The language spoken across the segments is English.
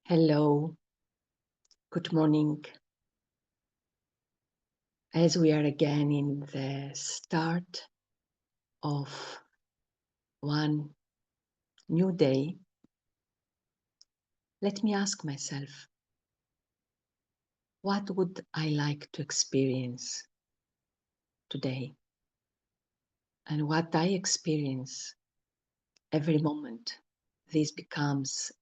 Hello, good morning. As we are again in the start of one new day, let me ask myself, what would I like to experience today? And what I experience every moment, this becomes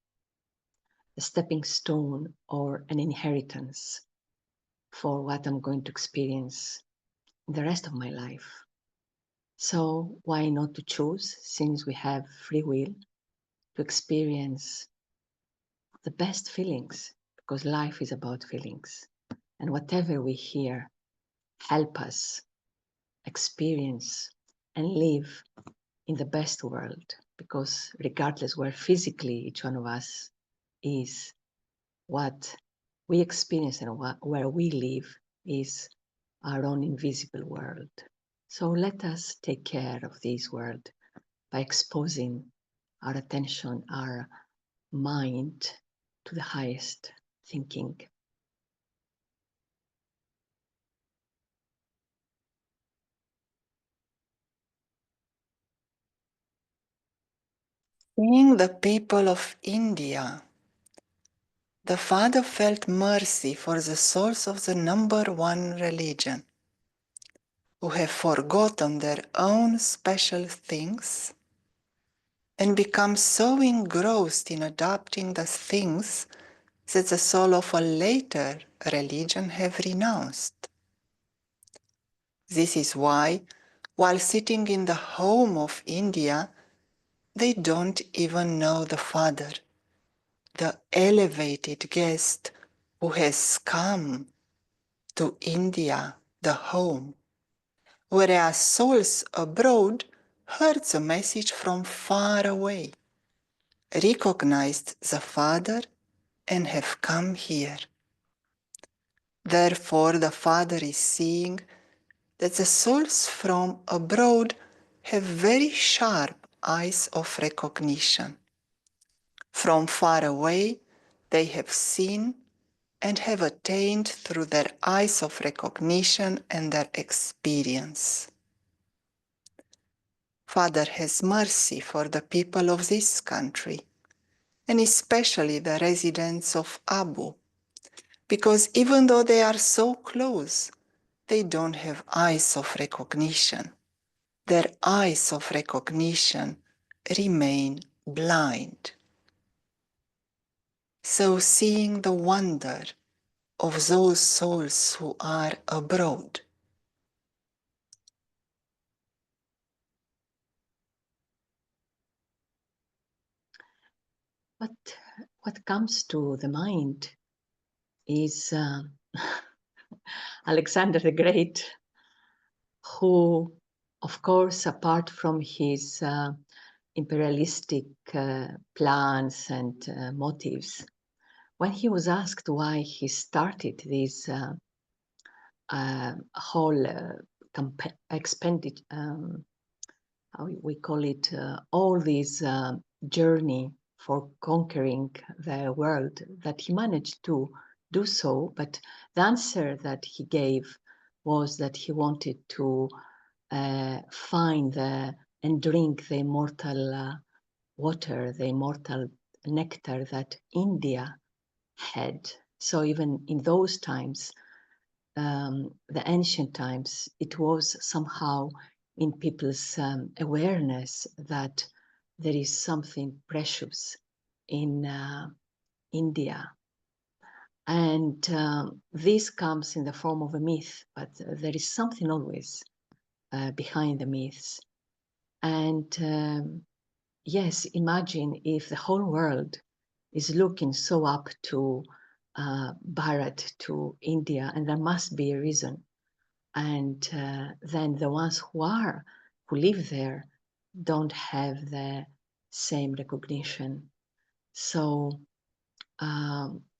a stepping stone or an inheritance for what I'm going to experience the rest of my life. So why not to choose, since we have free will, to experience the best feelings, because life is about feelings. And whatever we hear help us experience and live in the best world, because regardless where physically each one of us is, what we experience and where we live is our own invisible world. So let us take care of this world by exposing our attention, our mind to the highest thinking. Seeing the people of India, the Father felt mercy for the souls of the number one religion, who have forgotten their own special things and become so engrossed in adopting the things that the soul of a later religion have renounced. This is why, while sitting in the home of India, they don't even know the Father, the elevated guest who has come to India, the home, whereas souls abroad heard the message from far away, recognized the Father, and have come here. Therefore, the Father is seeing that the souls from abroad have very sharp eyes of recognition. From far away, they have seen and have attained through their eyes of recognition and their experience. Father has mercy for the people of this country, and especially the residents of Abu, because even though they are so close, they don't have eyes of recognition. Their eyes of recognition remain blind. So seeing the wonder of those souls who are abroad, What comes to the mind is Alexander the Great, who, of course, apart from his imperialistic plans and motives, when he was asked why he started this whole expanded, how we call it, all this journey for conquering the world, that he managed to do so, but the answer that he gave was that he wanted to find and drink the immortal water, the immortal nectar that India had. So even in those times, the ancient times, it was somehow in people's awareness that there is something precious in India. And this comes in the form of a myth, but there is something always behind the myths. And yes, imagine if the whole world is looking so up to Bharat, to India, and there must be a reason. And then the ones who live there don't have the same recognition. So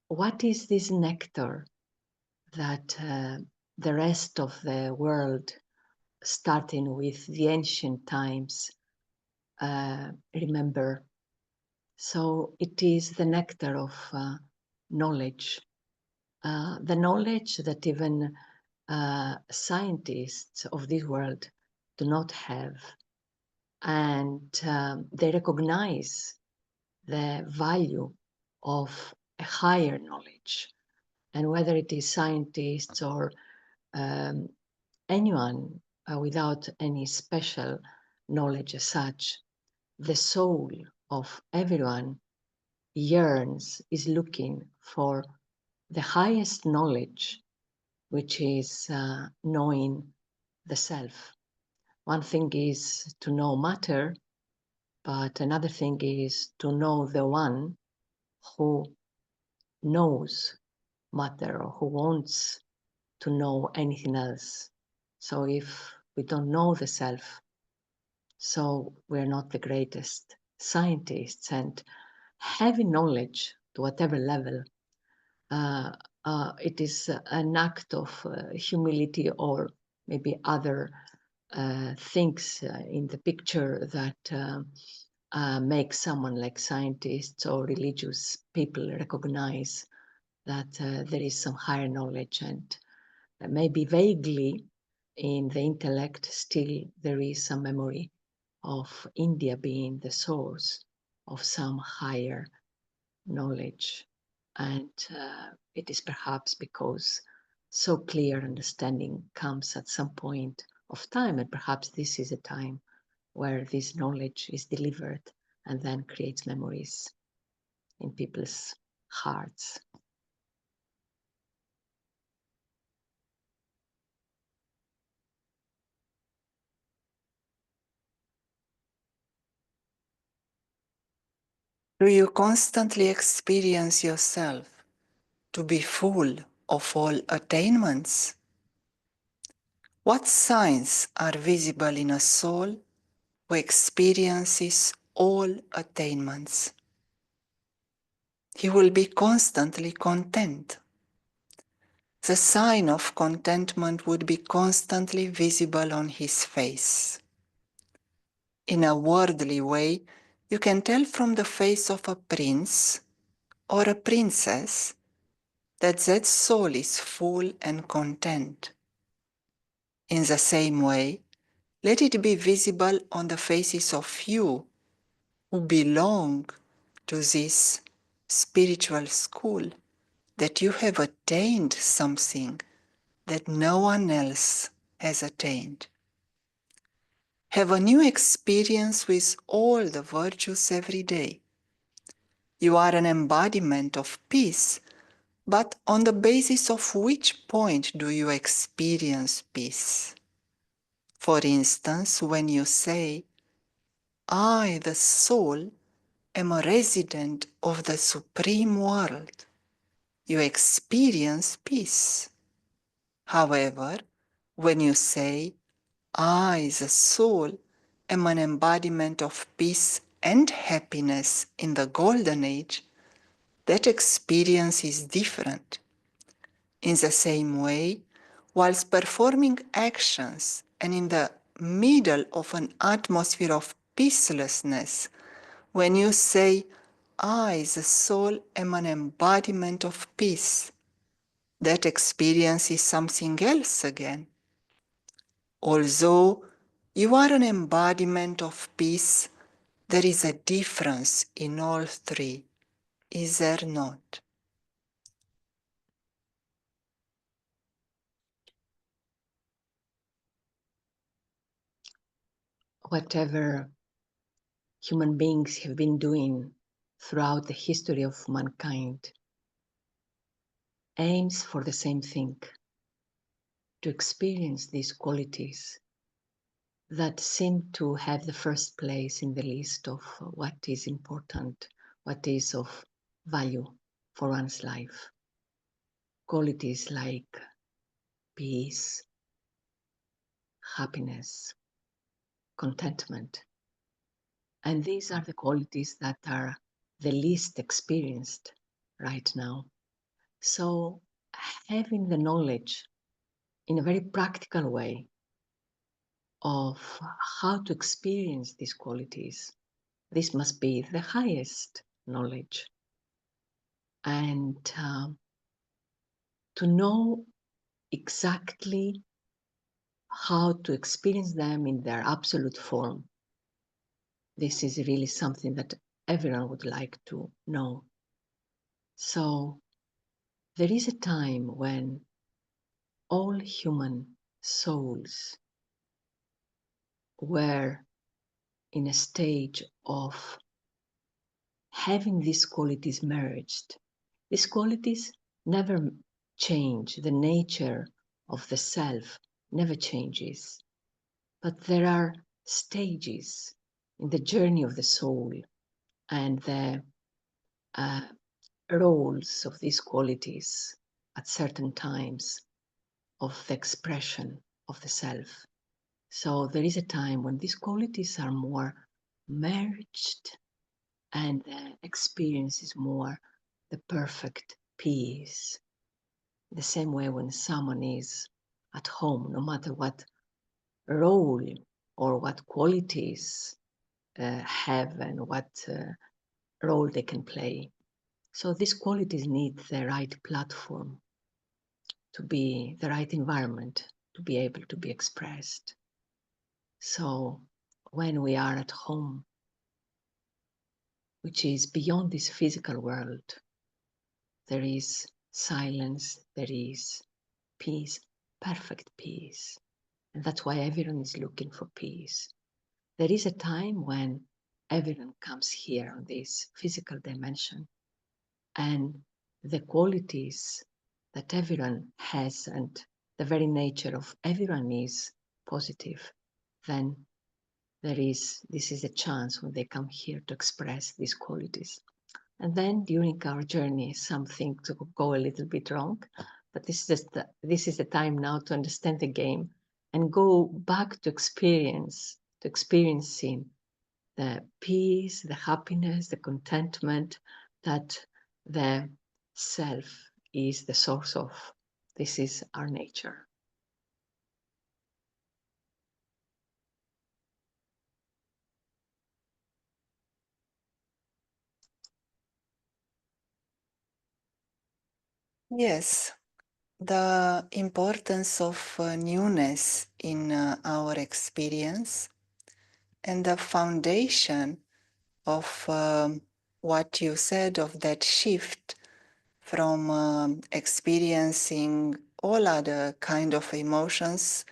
what is this nectar that the rest of the world, starting with the ancient times, remember? So it is the nectar of knowledge, the knowledge that even scientists of this world do not have. And they recognize the value of a higher knowledge. And whether it is scientists or anyone without any special knowledge as such, the soul of everyone yearns, is looking for the highest knowledge, which is knowing the self. One thing is to know matter, but another thing is to know the one who knows matter or who wants to know anything else. So if we don't know the self, so we're not the greatest scientists. And having knowledge to whatever level, it is an act of humility or maybe other things in the picture that make someone like scientists or religious people recognize that there is some higher knowledge, and maybe vaguely in the intellect still there is some memory of India being the source of some higher knowledge. And it is perhaps because so clear understanding comes at some point of time, and perhaps this is a time where this knowledge is delivered and then creates memories in people's hearts. Do you constantly experience yourself to be full of all attainments? What signs are visible in a soul who experiences all attainments? He will be constantly content. The sign of contentment would be constantly visible on his face. In a worldly way, you can tell from the face of a prince or a princess that soul is full and content. In the same way, let it be visible on the faces of you who belong to this spiritual school, that you have attained something that no one else has attained. Have a new experience with all the virtues every day. You are an embodiment of peace, but on the basis of which point do you experience peace? For instance, when you say, I, the soul, am a resident of the supreme world, you experience peace. However, when you say, I, the soul, am an embodiment of peace and happiness in the golden age, that experience is different. In the same way, whilst performing actions and in the middle of an atmosphere of peacelessness, when you say, I, the soul, am an embodiment of peace, that experience is something else again. Although you are an embodiment of peace, there is a difference in all three, is there not? Whatever human beings have been doing throughout the history of mankind aims for the same thing, to experience these qualities that seem to have the first place in the list of what is important, what is of value for one's life. Qualities like peace, happiness, contentment. And these are the qualities that are the least experienced right now. So having the knowledge in a very practical way of how to experience these qualities, this must be the highest knowledge. and to know exactly how to experience them in their absolute form. This is really something that everyone would like to know. So there is a time when all human souls were in a stage of having these qualities merged. These qualities never change. The nature of the self never changes. But there are stages in the journey of the soul, and the roles of these qualities at certain times of the expression of the self. So there is a time when these qualities are more merged, and the experience is more the perfect peace. The same way when someone is at home, no matter what role or what qualities have and what role they can play. So these qualities need the right platform, to be the right environment, to be able to be expressed. So when we are at home, which is beyond this physical world, there is silence, there is peace, perfect peace. And that's why everyone is looking for peace. There is a time when everyone comes here on this physical dimension, and the qualities that everyone has and the very nature of everyone is positive, then this is a chance when they come here to express these qualities. And then during our journey, something to go a little bit wrong, but this is the time now to understand the game and go back to experiencing the peace, the happiness, the contentment that the self is the source of. This is our nature. Yes, the importance of newness in our experience and the foundation of what you said of that shift from experiencing all other kind of emotions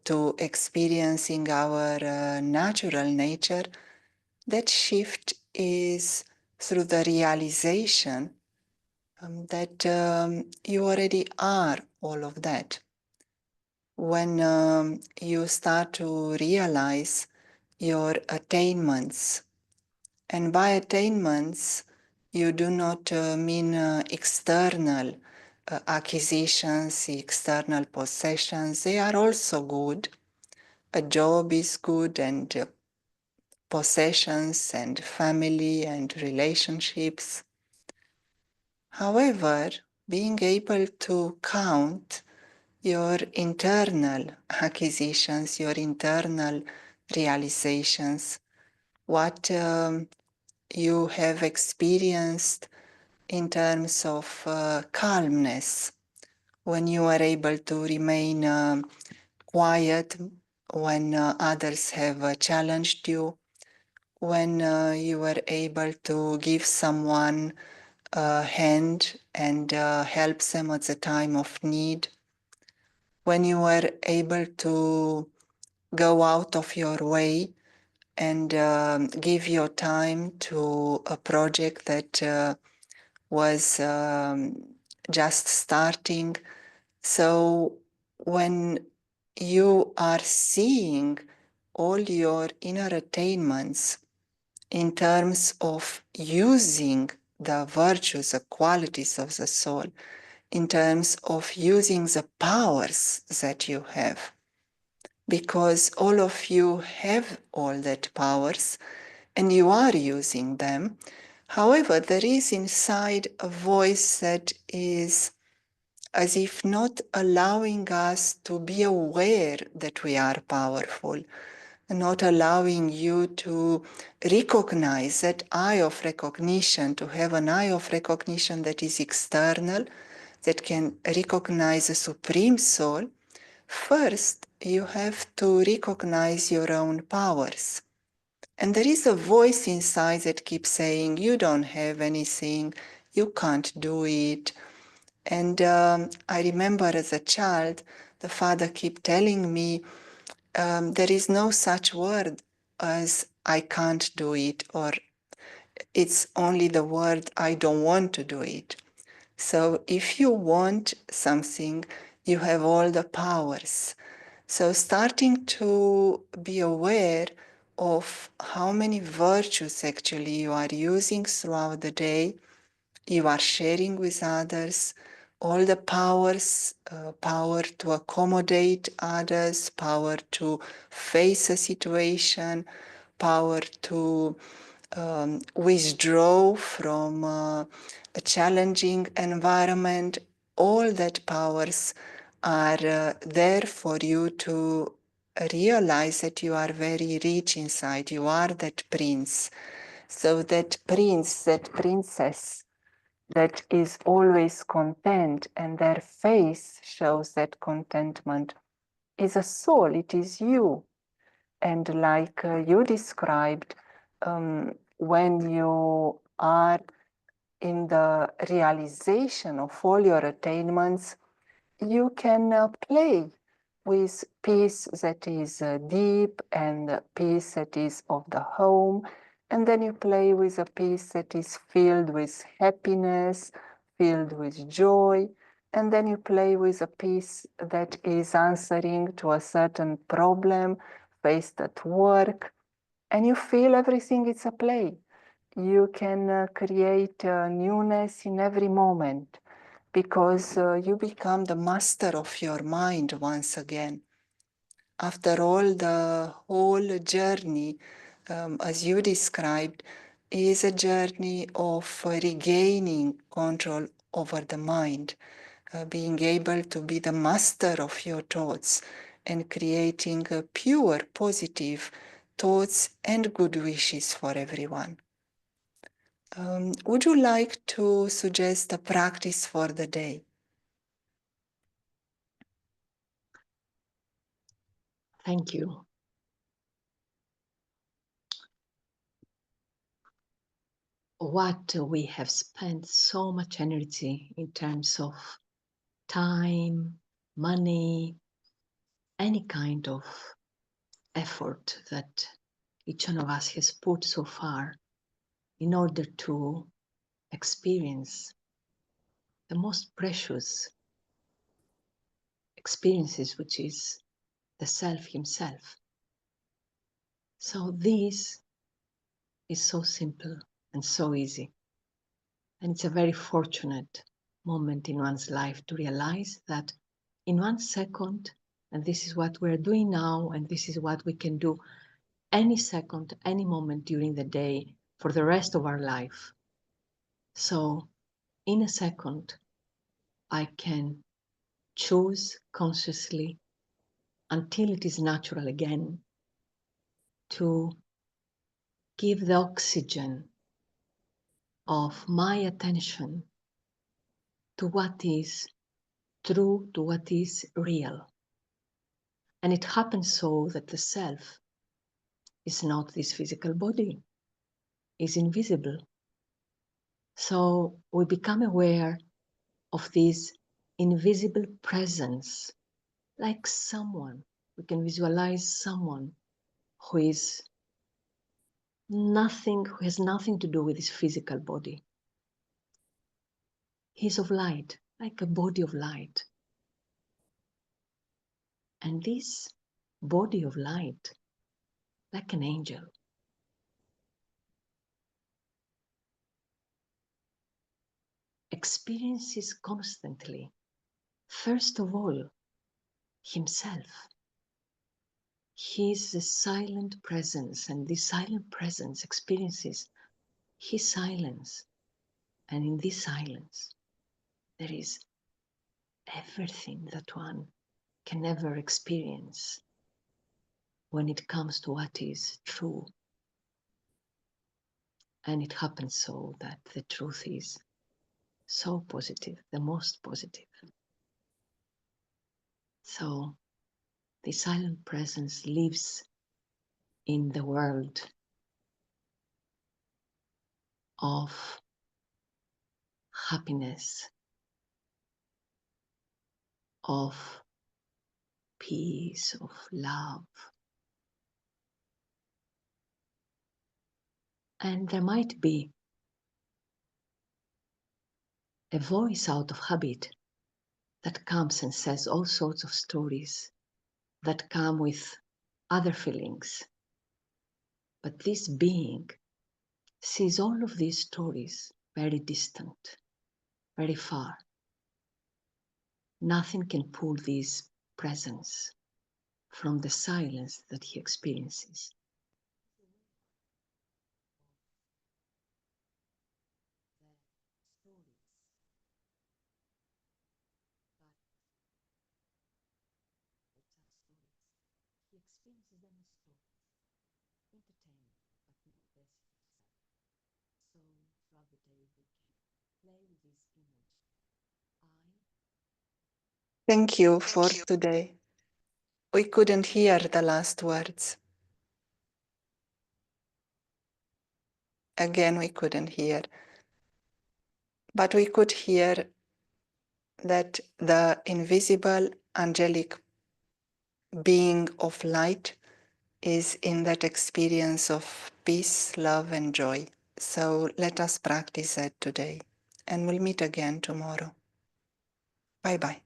to experiencing our natural nature. That shift is through the realization that you already are all of that. When you start to realize your attainments, and by attainments, you do not mean external acquisitions, external possessions. They are also good. A job is good, and possessions and family and relationships. However, being able to count your internal acquisitions, your internal realizations, what you have experienced in terms of calmness, when you are able to remain quiet, when others have challenged you, when you were able to give someone a hand and help them at the time of need, when you were able to go out of your way and give your time to a project that was just starting. So when you are seeing all your inner attainments in terms of using the virtues, the qualities of the soul, in terms of using the powers that you have, because all of you have all that powers and you are using them. However, there is inside a voice that is as if not allowing us to be aware that we are powerful, not allowing you to recognize that eye of recognition, to have an eye of recognition that is external, that can recognize the Supreme Soul, first you have to recognize your own powers. And there is a voice inside that keeps saying, you don't have anything, you can't do it. And I remember as a child, the father kept telling me, there is no such word as I can't do it, or it's only the word I don't want to do it. So if you want something, you have all the powers. So starting to be aware of how many virtues actually you are using throughout the day, you are sharing with others, all the powers, power to accommodate others, power to face a situation, power to withdraw from a challenging environment. All that powers are there for you to realize that you are very rich inside. You are that prince. So that prince, that princess, that is always content, and their face shows that contentment, is a soul, it is you. And like you described, when you are in the realization of all your attainments, you can play with peace that is deep and peace that is of the home. And then you play with a peace that is filled with happiness, filled with joy. And then you play with a peace that is answering to a certain problem faced at work. And you feel everything is a play. You can create newness in every moment, because you become the master of your mind once again. After all, the whole journey, as you described, is a journey of regaining control over the mind, being able to be the master of your thoughts and creating pure, positive thoughts and good wishes for everyone. Would you like to suggest a practice for the day? Thank you. What we have spent so much energy in terms of time, money, any kind of effort that each one of us has put so far in order to experience the most precious experiences, which is the self himself. So this is so simple and so easy. And it's a very fortunate moment in one's life to realize that in 1 second, and this is what we're doing now, and this is what we can do any second, any moment during the day for the rest of our life. So in a second, I can choose consciously, until it is natural again, to give the oxygen of my attention to what is true, to what is real. And it happens so that the self is not this physical body, is invisible. So we become aware of this invisible presence, like someone. We can visualize someone who is nothing, who has nothing to do with his physical body. He's of light, like a body of light. And this body of light, like an angel, experiences constantly, first of all, himself. He is a silent presence, and this silent presence experiences his silence. And in this silence, there is everything that one can ever experience. when it comes to what is true. And it happens so that the truth is so positive, the most positive. So the silent presence lives in the world of happiness, of peace, of love. And there might be a voice out of habit that comes and says all sorts of stories that come with other feelings. But this being sees all of these stories very distant, very far. Nothing can pull this presence from the silence that he experiences. He experiences them as stories, entertainment, but not this. So throughout the day we can play with this image. Thank you for today. We couldn't hear the last words. Again, we couldn't hear. But we could hear that the invisible angelic being of light is in that experience of peace, love, and joy. So let us practice that today. And we'll meet again tomorrow. Bye bye.